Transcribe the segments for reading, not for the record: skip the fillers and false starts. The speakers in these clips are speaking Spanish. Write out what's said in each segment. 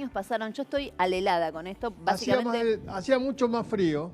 años pasaron, yo estoy alelada con esto, básicamente... Hacía mucho más frío.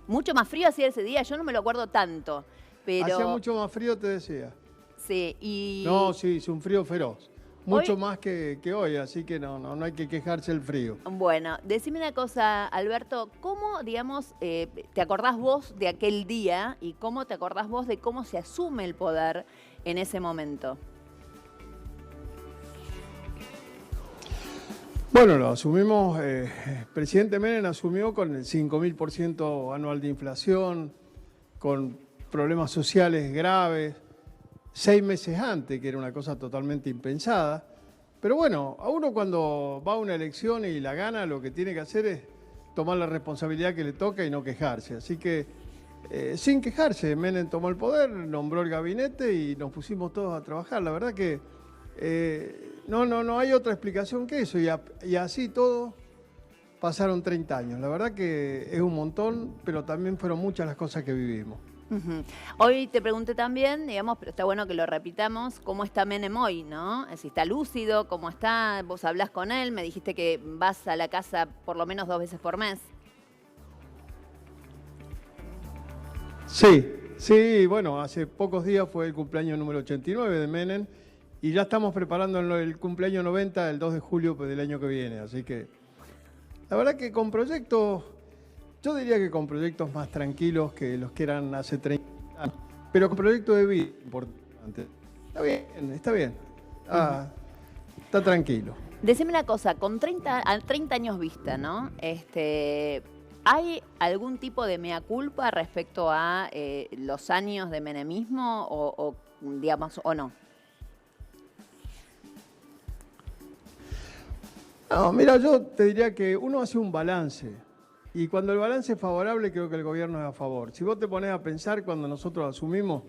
Mucho más frío hacía ese día, yo no me lo acuerdo tanto, pero... Hacía mucho más frío, te decía. Sí, y... No, sí, es un frío feroz. Mucho Hoy... más que hoy, así que no hay que quejarse del frío. Bueno, decime una cosa, Alberto, ¿cómo, digamos, te acordás vos de aquel día y cómo te acordás vos de cómo se asume el poder en ese momento? Bueno, lo asumimos, presidente Menem asumió con el 5.000% anual de inflación, con problemas sociales graves, 6 meses antes, que era una cosa totalmente impensada. Pero bueno, a uno cuando va a una elección y la gana, lo que tiene que hacer es tomar la responsabilidad que le toca y no quejarse. Así que, sin quejarse, Menem tomó el poder, nombró el gabinete y nos pusimos todos a trabajar. La verdad que no hay otra explicación que eso. Y así todo pasaron 30 años. La verdad que es un montón, pero también fueron muchas las cosas que vivimos. Hoy te pregunté también, digamos, pero está bueno que lo repitamos, ¿cómo está Menem hoy, no? Si está lúcido, ¿cómo está? Vos hablás con él, me dijiste que vas a la casa por lo menos 2 veces por mes. Sí, bueno, hace pocos días fue el cumpleaños número 89 de Menem y ya estamos preparando el cumpleaños 90 el 2 de julio del año que viene, así que la verdad que con proyectos, yo diría que con proyectos más tranquilos que los que eran hace 30 años, pero con proyectos de vida importantes. Está bien, está tranquilo. Decime una cosa, con 30 años vista, ¿no? ¿Hay algún tipo de mea culpa respecto a los años de menemismo digamos, o no? No, mira, yo te diría que uno hace un balance y cuando el balance es favorable creo que el gobierno es a favor. Si vos te ponés a pensar, cuando nosotros asumimos,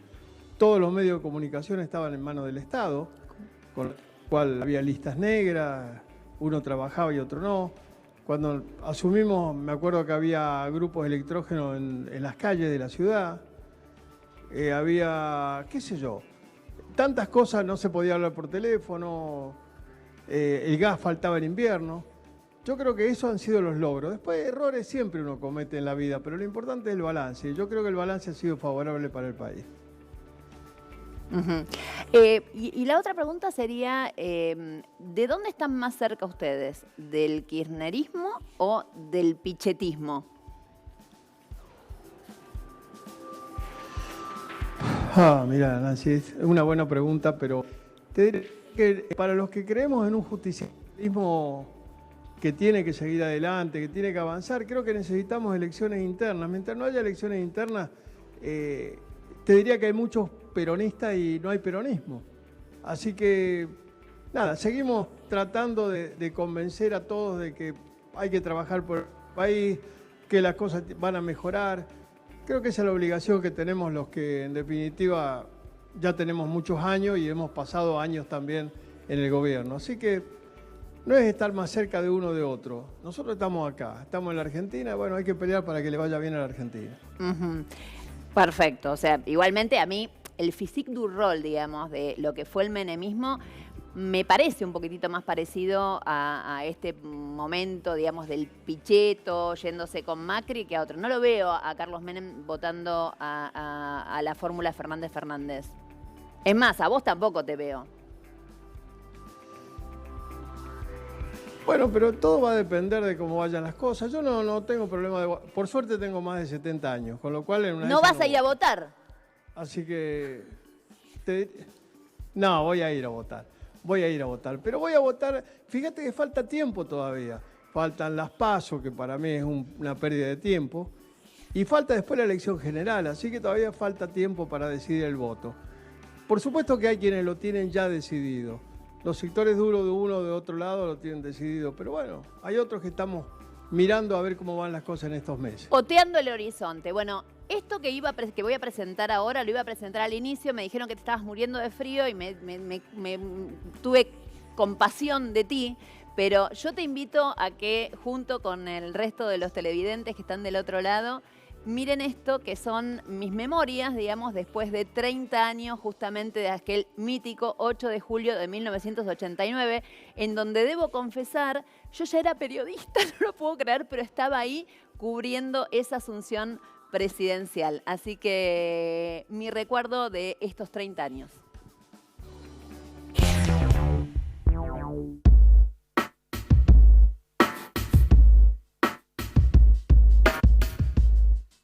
todos los medios de comunicación estaban en manos del Estado, con lo cual había listas negras, uno trabajaba y otro no. Cuando asumimos, me acuerdo que había grupos electrógenos en las calles de la ciudad, había, qué sé yo, tantas cosas, no se podía hablar por teléfono, el gas faltaba en invierno. Yo creo que esos han sido los logros. Después errores siempre uno comete en la vida, pero lo importante es el balance. Yo creo que el balance ha sido favorable para el país. Y la otra pregunta sería, ¿de dónde están más cerca ustedes? ¿Del kirchnerismo o del pichetismo? Mira, Nancy, es una buena pregunta, pero te diré que para los que creemos en un justicialismo que tiene que seguir adelante, que tiene que avanzar, creo que necesitamos elecciones internas. Mientras no haya elecciones internas, te diría que hay muchos peronistas y no hay peronismo. Así que, nada, seguimos tratando de convencer a todos de que hay que trabajar por el país, que las cosas van a mejorar. Creo que esa es la obligación que tenemos los que, en definitiva, ya tenemos muchos años y hemos pasado años también en el gobierno. Así que no es estar más cerca de uno o de otro. Nosotros estamos acá, estamos en la Argentina, bueno, hay que pelear para que le vaya bien a la Argentina. Perfecto, o sea, igualmente a mí el physique du rôle, digamos, de lo que fue el menemismo, me parece un poquitito más parecido a este momento, digamos, del Pichetto yéndose con Macri que a otro. No lo veo a Carlos Menem votando a la fórmula Fernández-Fernández. Es más, a vos tampoco te veo. Bueno, pero todo va a depender de cómo vayan las cosas. Yo no tengo problema de... Por suerte tengo más de 70 años, con lo cual en una... ¿No vas a ir a votar? Así que... No, voy a ir a votar. Voy a ir a votar. Pero voy a votar... Fíjate que falta tiempo todavía. Faltan las PASO, que para mí es una pérdida de tiempo. Y falta después la elección general, así que todavía falta tiempo para decidir el voto. Por supuesto que hay quienes lo tienen ya decidido. Los sectores duros de uno o de otro lado lo tienen decidido, pero bueno, hay otros que estamos mirando a ver cómo van las cosas en estos meses. Oteando el horizonte. Bueno, esto que voy a presentar ahora, lo iba a presentar al inicio, me dijeron que te estabas muriendo de frío y tuve compasión de ti, pero yo te invito a que junto con el resto de los televidentes que están del otro lado, miren esto, que son mis memorias, digamos, después de 30 años justamente de aquel mítico 8 de julio de 1989, en donde debo confesar, yo ya era periodista, no lo puedo creer, pero estaba ahí cubriendo esa asunción presidencial. Así que mi recuerdo de estos 30 años.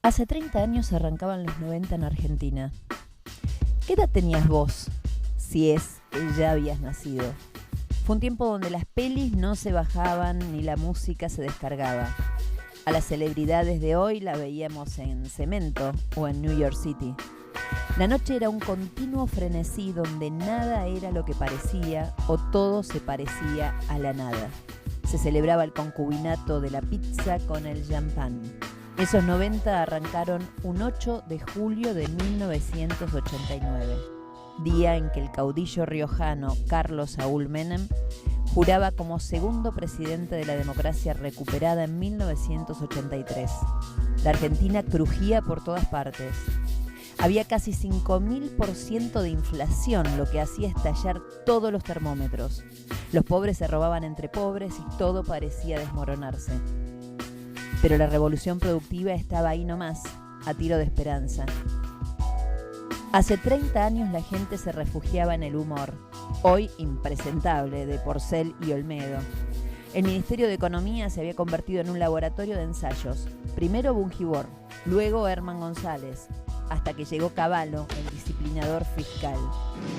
Hace 30 años arrancaban los 90 en Argentina. ¿Qué edad tenías vos, si es que ya habías nacido? Fue un tiempo donde las pelis no se bajaban ni la música se descargaba. A las celebridades de hoy la veíamos en Cemento o en New York City. La noche era un continuo frenesí donde nada era lo que parecía o todo se parecía a la nada. Se celebraba el concubinato de la pizza con el champán. Esos 90 arrancaron un 8 de julio de 1989, día en que el caudillo riojano Carlos Saúl Menem juraba como segundo presidente de la democracia recuperada en 1983. La Argentina crujía por todas partes. Había casi 5.000% de inflación, lo que hacía estallar todos los termómetros. Los pobres se robaban entre pobres y todo parecía desmoronarse. Pero la revolución productiva estaba ahí nomás, a tiro de esperanza. Hace 30 años la gente se refugiaba en el humor, hoy impresentable, de Porcel y Olmedo. El Ministerio de Economía se había convertido en un laboratorio de ensayos. Primero Bungibor, luego Herman González, hasta que llegó Cavallo, el disciplinador fiscal.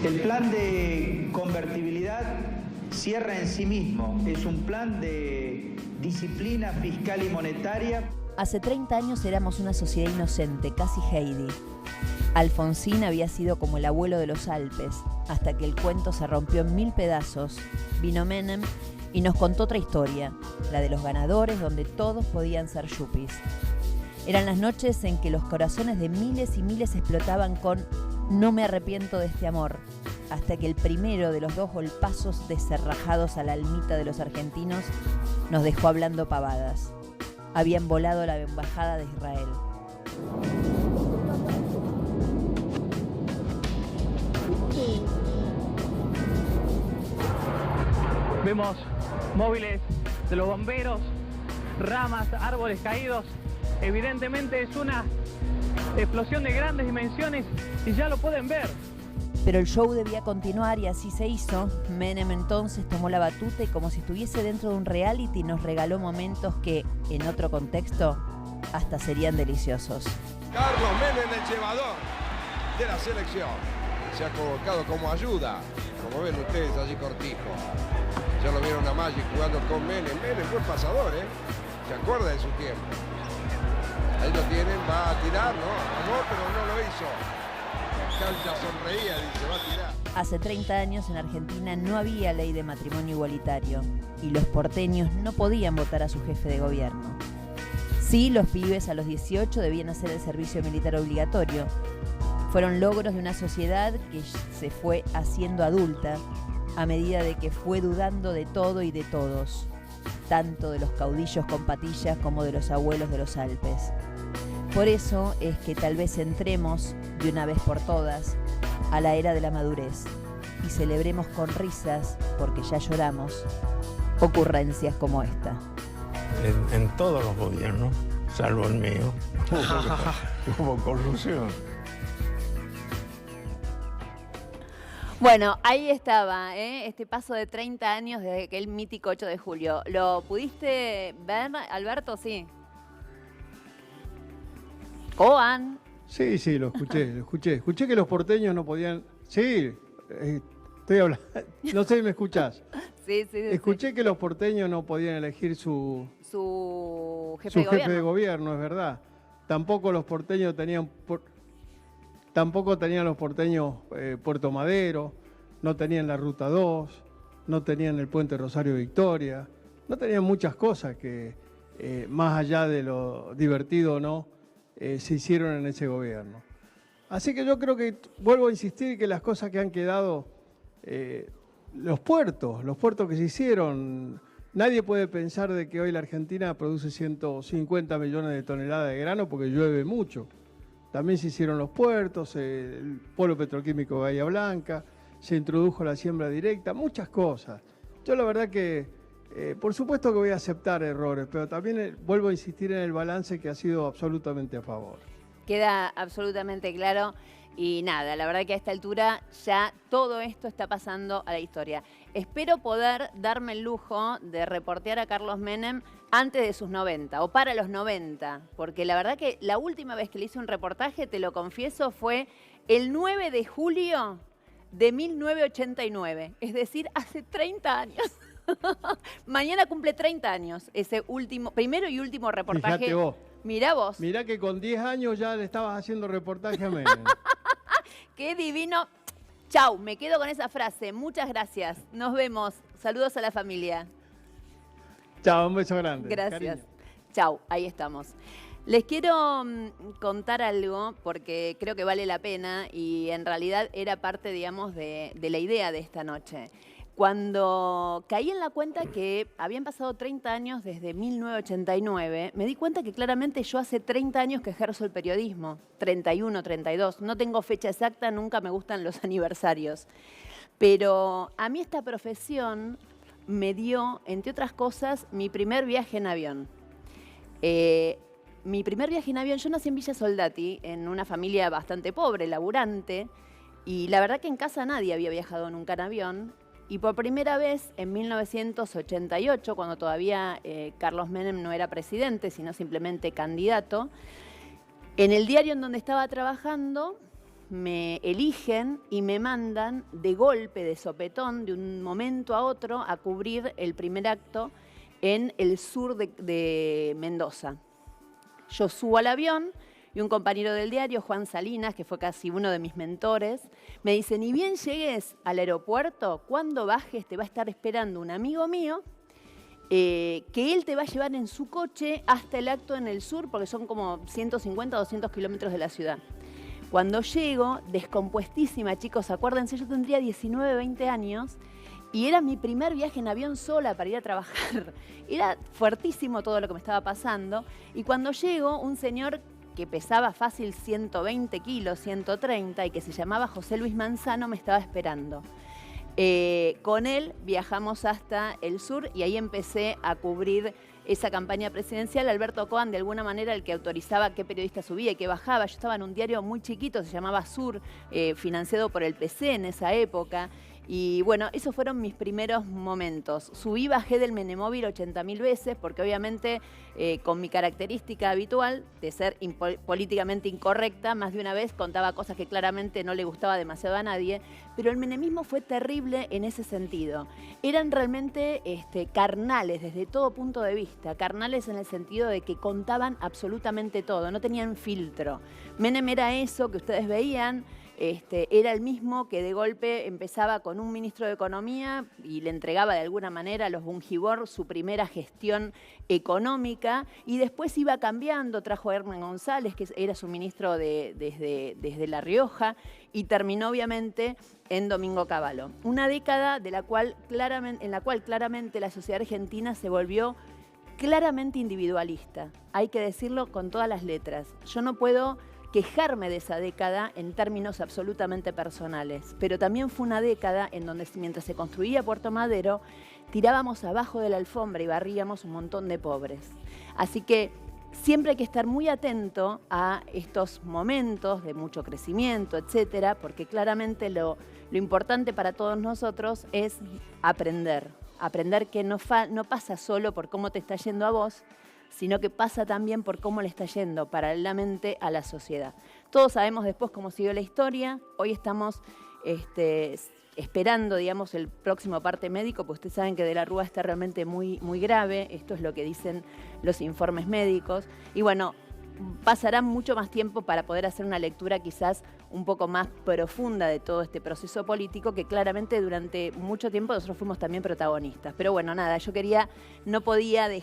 El plan de convertibilidad cierra en sí mismo. Es un plan de disciplina fiscal y monetaria. Hace 30 años éramos una sociedad inocente, casi Heidi. Alfonsín había sido como el abuelo de los Alpes, hasta que el cuento se rompió en 1000 pedazos. Vino Menem y nos contó otra historia, la de los ganadores donde todos podían ser yuppies. Eran las noches en que los corazones de miles y miles explotaban con "no me arrepiento de este amor", hasta que el primero de los 2 golpazos descerrajados a la almita de los argentinos nos dejó hablando pavadas. Habían volado la embajada de Israel. Vemos móviles de los bomberos, ramas, árboles caídos. Evidentemente es una explosión de grandes dimensiones y ya lo pueden ver. Pero el show debía continuar y así se hizo. Menem entonces tomó la batuta y, como si estuviese dentro de un reality, nos regaló momentos que, en otro contexto, hasta serían deliciosos. Carlos Menem, el llevador de la selección, se ha colocado como ayuda, como ven ustedes allí cortijo. Ya lo vieron a Magic jugando con Menem. Menem fue pasador, se acuerda de su tiempo. Ahí lo tienen, va a tirar, ¿no? Amor, pero no lo hizo. Cancha sonreía, dice, va a tirar. Hace 30 años en Argentina no había ley de matrimonio igualitario y los porteños no podían votar a su jefe de gobierno. Sí, los pibes a los 18 debían hacer el servicio militar obligatorio. Fueron logros de una sociedad que se fue haciendo adulta a medida de que fue dudando de todo y de todos, tanto de los caudillos con patillas como de los abuelos de los Alpes. Por eso es que tal vez entremos, de una vez por todas, a la era de la madurez y celebremos con risas, porque ya lloramos, ocurrencias como esta. En todos los gobiernos, salvo el mío, hubo corrupción. Bueno, ahí estaba, este paso de 30 años desde aquel mítico 8 de julio. ¿Lo pudiste ver, Alberto? Sí. Coan. Sí, sí, lo escuché. Escuché que los porteños no podían... Sí, estoy hablando... No sé si me escuchás. Sí. Escuché que los porteños no podían elegir su jefe de gobierno. de gobierno, es verdad. Tampoco los porteños tenían... Tampoco tenían los porteños Puerto Madero, no tenían la Ruta 2, no tenían el Puente Rosario Victoria, no tenían muchas cosas que, más allá de lo divertido o no, se hicieron en ese gobierno. Así que yo creo que, vuelvo a insistir, que las cosas que han quedado, los puertos que se hicieron, Nadie puede pensar de que hoy la Argentina produce 150 millones de toneladas de grano porque llueve mucho. También se hicieron los puertos, el polo petroquímico de Bahía Blanca, se introdujo la siembra directa, muchas cosas. Yo la verdad que, por supuesto que voy a aceptar errores, pero también vuelvo a insistir en el balance que ha sido absolutamente a favor. Queda absolutamente claro. Y nada, la verdad que a esta altura ya todo esto está pasando a la historia. Espero poder darme el lujo de reportear a Carlos Menem antes de sus 90 o para los 90, porque la verdad que la última vez que le hice un reportaje, te lo confieso, fue el 9 de julio de 1989, es decir, hace 30 años. Mañana cumple 30 años ese primero y último reportaje. Fíjate vos. Mirá vos. Mirá que con 10 años ya le estabas haciendo reportaje a Menem. ¡Qué divino! Chau, me quedo con esa frase. Muchas gracias. Nos vemos. Saludos a la familia. Chao, un beso grande. Gracias. Cariño. Chau, ahí estamos. Les quiero contar algo porque creo que vale la pena y en realidad era parte, digamos, de la idea de esta noche. Cuando caí en la cuenta que habían pasado 30 años desde 1989, me di cuenta que claramente yo hace 30 años que ejerzo el periodismo, 31, 32, no tengo fecha exacta, nunca me gustan los aniversarios. Pero a mí esta profesión me dio, entre otras cosas, mi primer viaje en avión. Mi primer viaje en avión, yo nací en Villa Soldati, en una familia bastante pobre, laburante, y la verdad que en casa nadie había viajado nunca en avión. Y por primera vez, en 1988, cuando todavía Carlos Menem no era presidente, sino simplemente candidato, en el diario en donde estaba trabajando, me eligen y me mandan de golpe, de sopetón, de un momento a otro, a cubrir el primer acto en el sur de Mendoza. Yo subo al avión y un compañero del diario, Juan Salinas, que fue casi uno de mis mentores, me dice, ni bien llegues al aeropuerto, cuando bajes te va a estar esperando un amigo mío, que él te va a llevar en su coche hasta el acto en el sur, porque son como 150 o 200 kilómetros de la ciudad. Cuando llego, descompuestísima, chicos, acuérdense, yo tendría 19, 20 años, y era mi primer viaje en avión sola para ir a trabajar. Era fuertísimo todo lo que me estaba pasando, y cuando llego, un señor que pesaba fácil 120 kilos, 130, y que se llamaba José Luis Manzano, me estaba esperando. Con él viajamos hasta el sur y ahí empecé a cubrir esa campaña presidencial. Alberto Coan, de alguna manera, el que autorizaba qué periodista subía y qué bajaba. Yo estaba en un diario muy chiquito, se llamaba Sur, financiado por el PC en esa época. Y bueno, esos fueron mis primeros momentos. Subí, bajé del Menemóvil 80.000 veces, porque obviamente con mi característica habitual de ser políticamente incorrecta, más de una vez contaba cosas que claramente no le gustaba demasiado a nadie, pero el menemismo fue terrible en ese sentido. Eran realmente carnales desde todo punto de vista, carnales en el sentido de que contaban absolutamente todo, no tenían filtro. Menem era eso que ustedes veían. Era el mismo que de golpe empezaba con un ministro de Economía y le entregaba de alguna manera a los Bungibor su primera gestión económica y después iba cambiando, trajo a Hernán González, que era su ministro desde La Rioja, y terminó obviamente en Domingo Cavallo. Una década en la cual claramente la sociedad argentina se volvió claramente individualista. Hay que decirlo con todas las letras. Yo no puedo quejarme de esa década en términos absolutamente personales, pero también fue una década en donde mientras se construía Puerto Madero, tirábamos abajo de la alfombra y barríamos un montón de pobres. Así que siempre hay que estar muy atento a estos momentos de mucho crecimiento, etcétera, porque claramente lo importante para todos nosotros es aprender que no pasa solo por cómo te está yendo a vos, sino que pasa también por cómo le está yendo paralelamente a la sociedad. Todos sabemos después cómo siguió la historia. Hoy estamos esperando, digamos, el próximo parte médico, porque ustedes saben que de la Rúa está realmente muy, muy grave. Esto es lo que dicen los informes médicos. Y bueno, pasará mucho más tiempo para poder hacer una lectura quizás un poco más profunda de todo este proceso político que claramente durante mucho tiempo nosotros fuimos también protagonistas. Pero bueno, nada, no podía dejar